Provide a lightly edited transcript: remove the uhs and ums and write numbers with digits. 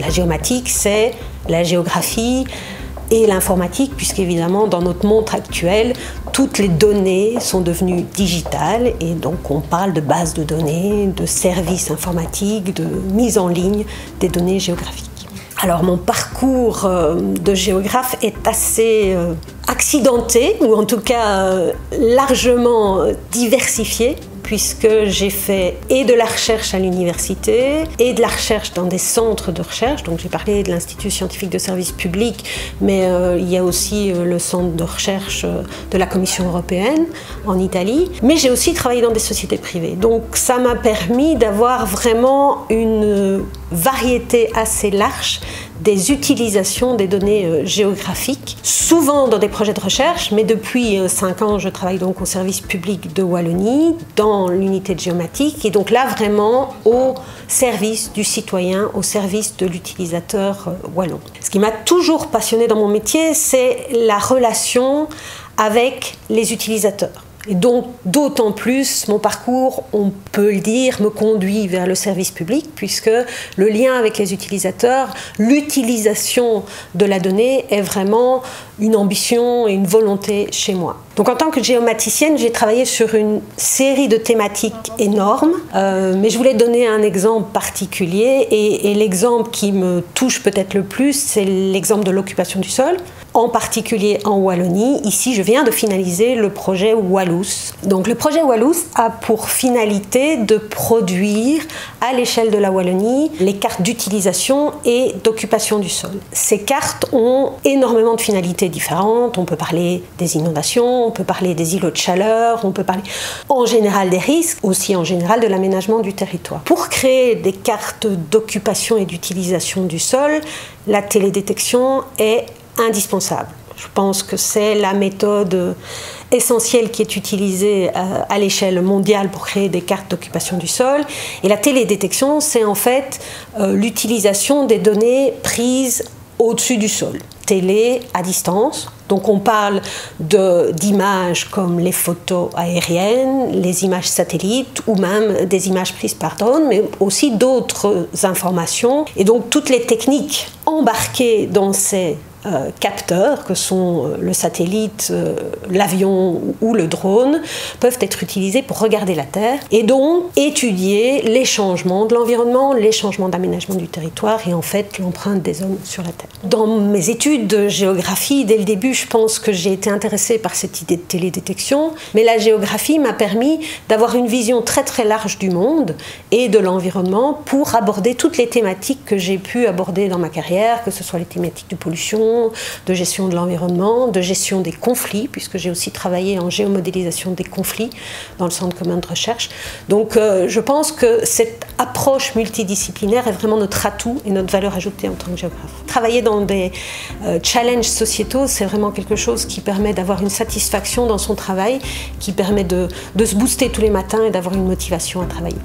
La géomatique, c'est la géographie et l'informatique, puisqu'évidemment, dans notre monde actuel, toutes les données sont devenues digitales et donc on parle de bases de données, de services informatiques, de mise en ligne des données géographiques. Alors mon parcours de géographe est assez accidenté, ou en tout cas largement diversifié, puisque j'ai fait et de la recherche à l'université et de la recherche dans des centres de recherche. Donc j'ai parlé de l'Institut scientifique de service public, mais il y a aussi le centre de recherche de la Commission européenne en Italie. Mais j'ai aussi travaillé dans des sociétés privées. Donc ça m'a permis d'avoir vraiment une variété assez large des utilisations des données géographiques, souvent dans des projets de recherche, mais depuis 5 ans, je travaille donc au service public de Wallonie, dans l'unité de géomatique, et donc là vraiment au service du citoyen, au service de l'utilisateur wallon. Ce qui m'a toujours passionné dans mon métier, c'est la relation avec les utilisateurs. Et donc, d'autant plus, mon parcours, on peut le dire, me conduit vers le service public, puisque le lien avec les utilisateurs, l'utilisation de la donnée est vraiment une ambition et une volonté chez moi. Donc en tant que géomaticienne, j'ai travaillé sur une série de thématiques énormes, mais je voulais donner un exemple particulier, et l'exemple qui me touche peut-être le plus, c'est l'exemple de l'occupation du sol, en particulier en Wallonie. Ici, je viens de finaliser le projet Wallous. Donc le projet Wallous a pour finalité de produire à l'échelle de la Wallonie les cartes d'utilisation et d'occupation du sol. Ces cartes ont énormément de finalités différentes. On peut parler des inondations, on peut parler des îlots de chaleur, on peut parler en général des risques, aussi en général de l'aménagement du territoire. Pour créer des cartes d'occupation et d'utilisation du sol, la télédétection est indispensable. Je pense que c'est la méthode essentielle qui est utilisée à l'échelle mondiale pour créer des cartes d'occupation du sol. Et la télédétection, c'est en fait l'utilisation des données prises au-dessus du sol. Télé à distance. Donc on parle d'images comme les photos aériennes, les images satellites ou même des images prises par drone, mais aussi d'autres informations. Et donc toutes les techniques embarquées dans ces capteurs, que sont le satellite, l'avion ou le drone, peuvent être utilisés pour regarder la Terre et donc étudier les changements de l'environnement, les changements d'aménagement du territoire et en fait l'empreinte des hommes sur la Terre. Dans mes études de géographie, dès le début, je pense que j'ai été intéressée par cette idée de télédétection, mais la géographie m'a permis d'avoir une vision très très large du monde et de l'environnement pour aborder toutes les thématiques que j'ai pu aborder dans ma carrière, que ce soit les thématiques de pollution, de gestion de l'environnement, de gestion des conflits, puisque j'ai aussi travaillé en géomodélisation des conflits dans le centre commun de recherche. Donc je pense que cette approche multidisciplinaire est vraiment notre atout et notre valeur ajoutée en tant que géographe. Travailler dans des challenges sociétaux, c'est vraiment quelque chose qui permet d'avoir une satisfaction dans son travail, qui permet de se booster tous les matins et d'avoir une motivation à travailler.